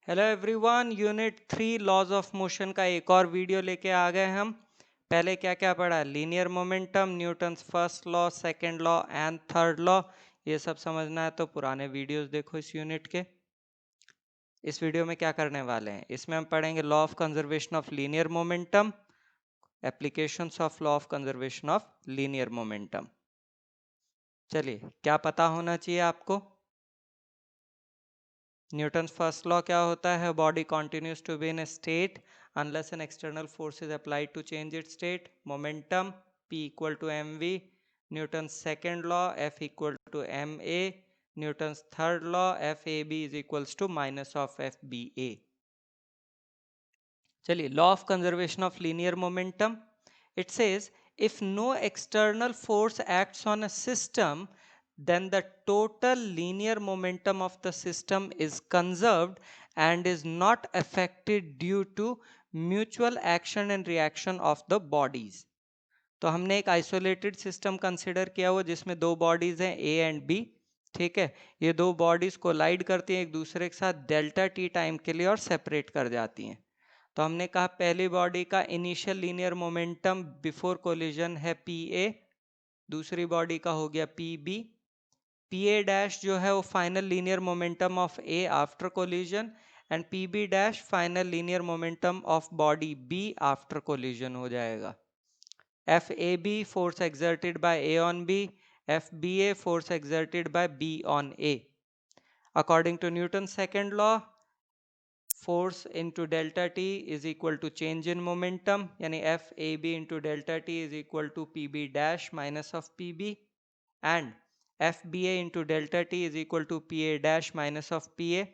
Hello everyone, unit 3 laws of motion का एक और वीडियो लेके आ गए हम। पहले क्या क्या पढ़ा? Linear momentum, Newton's first law, second law and third law. ये सब समझना है तो पुराने वीडियोस देखो इस यूनिट के। इस वीडियो में क्या करने वाले हैं, इसमें हम पढ़ेंगे law of conservation of linear momentum, applications of law of conservation of linear momentum. चलिए, क्या पता होना चाहिए आपको? न्यूटन्स फर्स्ट लॉ क्या होता है? Body continues to be in a state unless an external force is applied to change its state. Momentum P equal to mv. Newton's second law F equal to ma. Newton's third law Fab is equals to minus of Fba. चलिए, law of conservation of linear momentum. It says if no external force acts on a system, then the total linear momentum of the system is conserved and is not affected due to mutual action and reaction of the bodies. तो हमने एक isolated system consider किया हुआ जिसमें दो bodies हैं A and B. ठीक है, ये दो बॉडीज कोलाइड करती हैं एक दूसरे के साथ डेल्टा टी टाइम के लिए और सेपरेट कर जाती हैं। तो हमने कहा पहली बॉडी का initial linear momentum before collision है पी ए, दूसरी बॉडी का हो गया P B. P A dash जो है वो final linear momentum of A after collision and P B dash final linear momentum of body B after collision हो जाएगा। F A B force exerted by A on B, F B A force exerted by B on A. According to Newton second law, force into delta t is equal to change in momentum, यानी F A B into delta t is equal to P B dash minus of P B, and F B A into delta t is equal to P A dash minus of P A.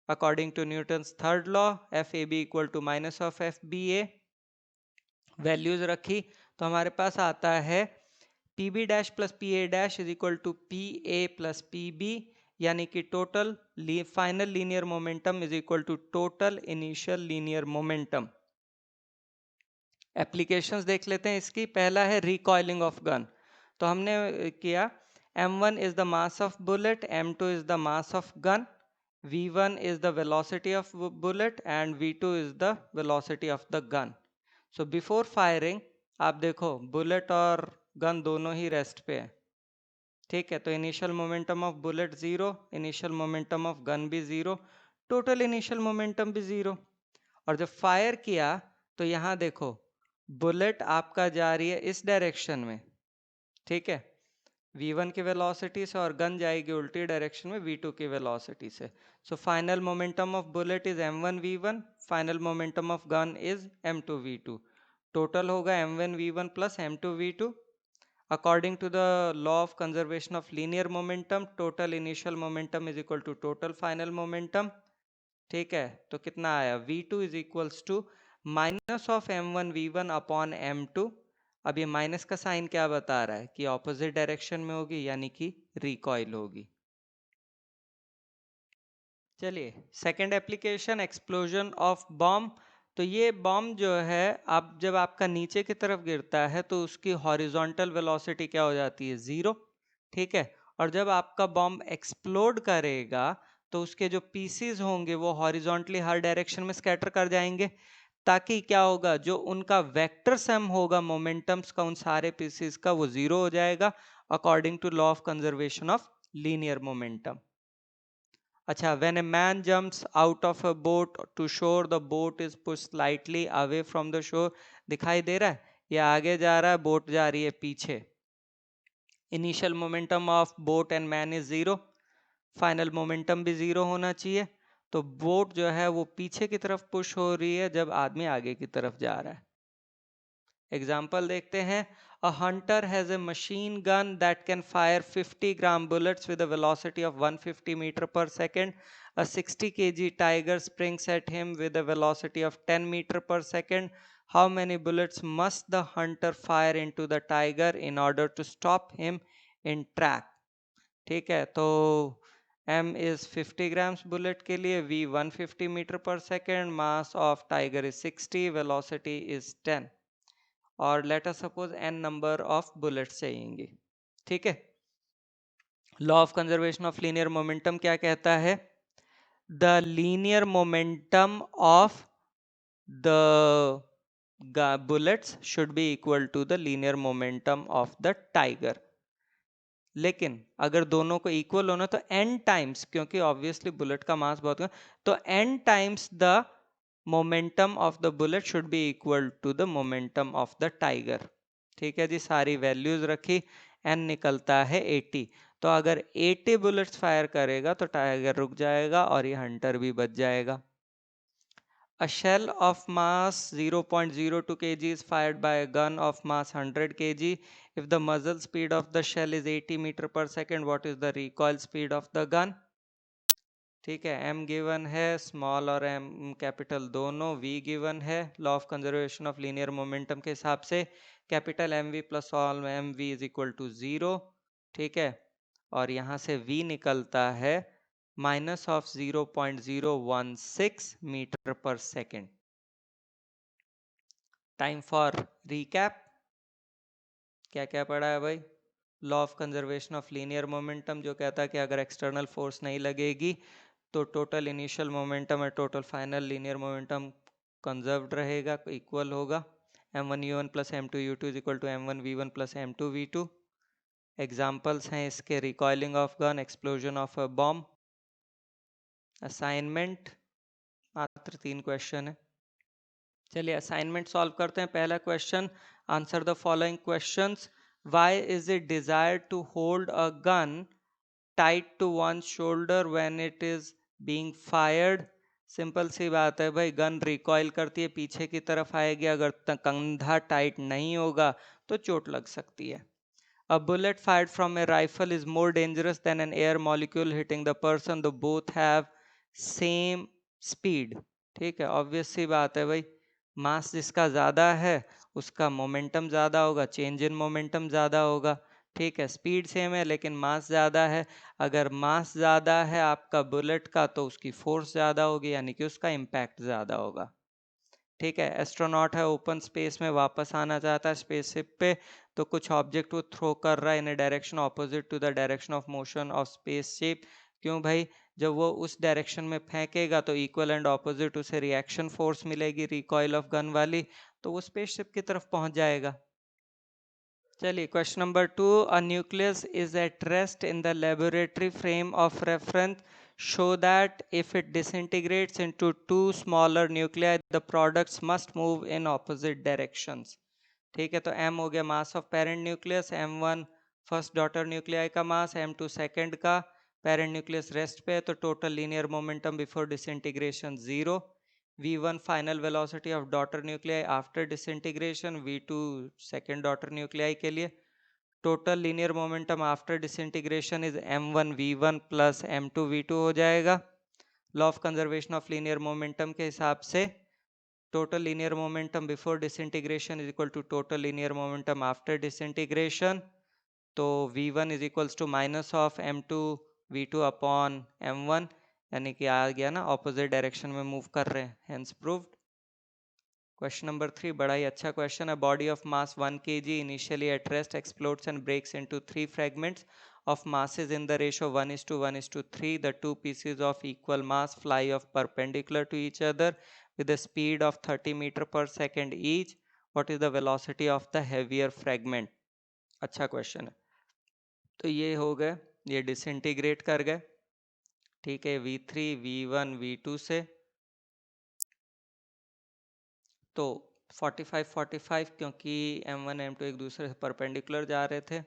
According to Newton's third law, F A B equal to minus of F B A. Values रखी तो हमारे पास आता है P B dash plus P A dash is equal to P A plus P B, यानी कि total final linear momentum is equal to total initial linear momentum. Applications देख लेते हैं इसकी। पहला है रिकॉइलिंग ऑफ गन। तो हमने किया m1 is the mass of bullet, m2 is the mass of gun, v1 is the velocity of bullet and v2 is the velocity of the gun. So before firing आप देखो bullet और gun दोनों ही rest पे है। ठीक है, तो initial momentum of bullet zero, initial momentum of gun भी जीरो, टोटल इनिशियल मोमेंटम भी जीरो। और जब फायर किया तो यहाँ देखो बुलेट आपका जा रही है इस डायरेक्शन में, ठीक है, v1 की वेलोसिटी से, और गन जाएगी उल्टी डायरेक्शन में v2 की वेलोसिटी से। So final momentum of bullet is m1 v1, final momentum of gun is m2 v2। Total होगा m1 v1 plus m2 v2। According to the law of conservation of linear momentum, total initial momentum is equal to total final momentum। ठीक है, तो कितना आया? v2 is equals to minus of m1 v1 upon m2। अब ये minus का sign क्या बता रहा है? कि ऑपोजिट डायरेक्शन में होगी, यानी कि रिकॉइल होगी। चलिए, second application explosion of bomb. तो ये बॉम्ब जो है, आप जब आपका नीचे की तरफ गिरता है तो उसकी हॉरिजॉन्टल वेलोसिटी क्या हो जाती है? जीरो। ठीक है, और जब आपका बॉम्ब एक्सप्लोड करेगा तो उसके जो पीसीज होंगे वो हॉरिजॉन्टली हर डायरेक्शन में स्कैटर कर जाएंगे, ताकि क्या होगा, जो उनका वेक्टर सम होगा मोमेंटम्स का उन सारे पीसीज का, वो जीरो हो जाएगा according to law of conservation of linear momentum. अच्छा, when a man jumps out of a boat to shore, the boat is pushed slightly away from the shore। दिखाई दे रहा है, ये आगे जा रहा है, बोट जा रही है पीछे। Initial momentum of boat and man is zero, final momentum भी जीरो होना चाहिए। तो बोट जो है वो पीछे की तरफ पुश हो रही है जब आदमी आगे की तरफ जा रहा है। एग्जाम्पल देखते हैं। A hunter has a machine gun that can fire 50-gram bullets with a velocity of 150 meter per second. A 60 kg tiger springs at him with a velocity of 10 meter per second. How many bullets must the hunter fire into the tiger in order to stop him in track? ठीक है, तो m is 50 grams bullet के लिए, v 150 meter per second, mass of tiger is 60, velocity is 10, और let us suppose n number of bullets चाहिए। ठीक है, law of conservation of linear momentum क्या कहता है? the linear momentum of the bullets should be equal to the linear momentum of the tiger. लेकिन अगर दोनों को इक्वल होना तो n टाइम्स, क्योंकि ऑब्वियसली बुलेट का मास बहुत है, तो n times the momentum of the bullet should be equal to the momentum of the tiger. ठीक है जी, सारी वैल्यूज रखी, n निकलता है 80। तो अगर 80 बुलेट्स फायर करेगा तो टाइगर रुक जाएगा और ये हंटर भी बच जाएगा। A shell of mass 0.02 kg is fired by a gun of mass 100 kg. If the muzzle speed of the shell is 80 meter per second, what is the recoil speed of the gun? ठीक है, m given है, small और m capital दोनों, v given है, law of conservation of linear momentum के हिसाब से capital mv plus small mv is equal to 0। ठीक है, और यहाँ से v निकलता है minus of 0.016 metre per second. Time for recap. क्या क्या पढ़ा है भाई? Law of conservation of linear momentum जो कहता है कि अगर एक्सटर्नल फोर्स नहीं लगेगी तो टोटल इनिशियल मोमेंटम और total final linear momentum conserved रहेगा, इक्वल होगा। m1u1 plus m2u2 is equal to m1v1 plus m2v2। Examples हैं इसके, recoiling of gun, explosion of a bomb. Assignment मात्र 3 क्वेश्चन है। चलिए असाइनमेंट सॉल्व करते हैं। पहला question, answer the following questions. Why is it desired to hold a gun tight to one shoulder when it is being fired? Simple सी बात है भाई, गन रिकॉइल करती है, पीछे की तरफ आएगी, अगर कंधा टाइट नहीं होगा तो चोट लग सकती है। A bullet fired from a rifle is more dangerous than an air molecule hitting the person. The both have same speed. ठीक है, ऑब्वियस सी बात है भाई, मास जिसका ज़्यादा है उसका मोमेंटम ज़्यादा होगा, चेंज इन मोमेंटम ज़्यादा होगा। ठीक है, स्पीड सेम है लेकिन मास ज़्यादा है। अगर मास ज़्यादा है आपका बुलेट का तो उसकी फोर्स ज़्यादा होगी, यानी कि उसका इम्पैक्ट ज़्यादा होगा। ठीक है, एस्ट्रोनॉट है, ओपन स्पेस में वापस आना चाहता है स्पेसशिप पे, तो कुछ ऑब्जेक्ट वो थ्रो कर रहा है in direction opposite to the direction of motion of spaceship. क्यों भाई? जब वो उस डायरेक्शन में फेंकेगा तो इक्वल एंड ऑपोजिट उसे रिएक्शन फोर्स मिलेगी रिकॉइल ऑफ गन वाली, तो वो स्पेसशिप की तरफ पहुंच जाएगा। चलिए question number 2, a nucleus is at rest in the laboratory frame of reference, show that if it disintegrates into two smaller nuclei the products must move in opposite directions। ठीक है, तो m हो गया mass of parent nucleus, m1 first daughter nuclei का मास, m2 second का। Parent nucleus rest पे है तो total linear momentum before disintegration 0। v1 final velocity of daughter nuclei after disintegration, v2 second daughter nuclei के लिए। Total linear momentum after disintegration is m1 v1 plus m2 v2 हो जाएगा। Law of conservation of linear momentum के हिसाब से total linear momentum before disintegration is equal to total linear momentum after disintegration, तो v1 is equals to minus of m2 v2 upon m1, यानी कि आ गया ना, ऑपोजिट डायरेक्शन में move कर रहे हैं, हेंस प्रूव्ड। क्वेश्चन नंबर 3 बड़ा ही अच्छा क्वेश्चन है। Body of mass 1 kg initially at rest explodes and breaks into 3 fragments of masses in the ratio 1:1:3. The two pieces of equal mass fly off perpendicular to each other with a speed of 30 meter per second each. What is the velocity of the heavier fragment? अच्छा question है। तो ये हो गए, ये disintegrate कर गए। ठीक है, v3 v1 v2 से, तो 45 क्योंकि m1 m2 एक दूसरे से परपेंडिकुलर जा रहे थे,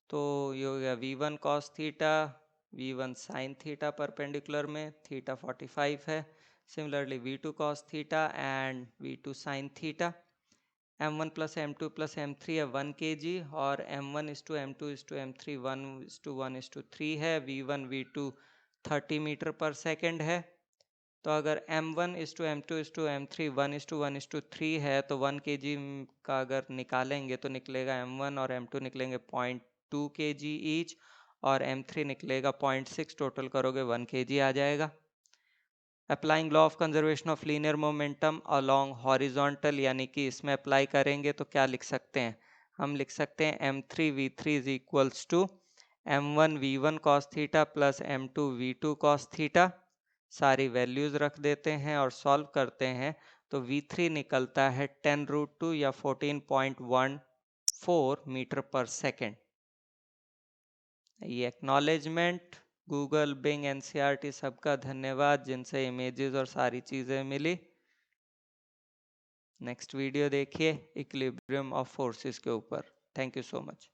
तो ये हो गया v1 cos theta, v1 sin theta perpendicular में, थीटा 45 है। Similarly v2 cos theta and v2 sin theta. m1 plus m2 plus m3 है 1 kg, और m1 इस टू m2 इस टू m3 1:1:3 है। v1 v2 30 metre per second है। तो अगर m1 इस टू m2 इस टू m3 1:1:3 है तो 1 kg का अगर निकालेंगे तो निकलेगा m1 और m2 निकलेंगे 0.2 kg ईच, और m3 निकलेगा 0.6, टोटल करोगे 1 kg आ जाएगा। Applying law of conservation of linear momentum along horizontal, यानी कि इसमें अप्लाई करेंगे तो क्या लिख सकते हैं? हम लिख सकते हैं m3 v3 is equals to m1 v1 cos theta plus m2 v2 cos theta. सारी वैल्यूज रख देते हैं और सॉल्व करते हैं तो V3 निकलता है 10√2 या 14.14 मीटर पर सेकेंड। ये एक्नॉलेजमेंट गूगल, बिंग, एनसीईआरटी सबका धन्यवाद जिनसे इमेजेस और सारी चीज़ें मिली। नेक्स्ट वीडियो देखिए इक्विलिब्रियम ऑफ फोर्सेस के ऊपर। Thank you so much.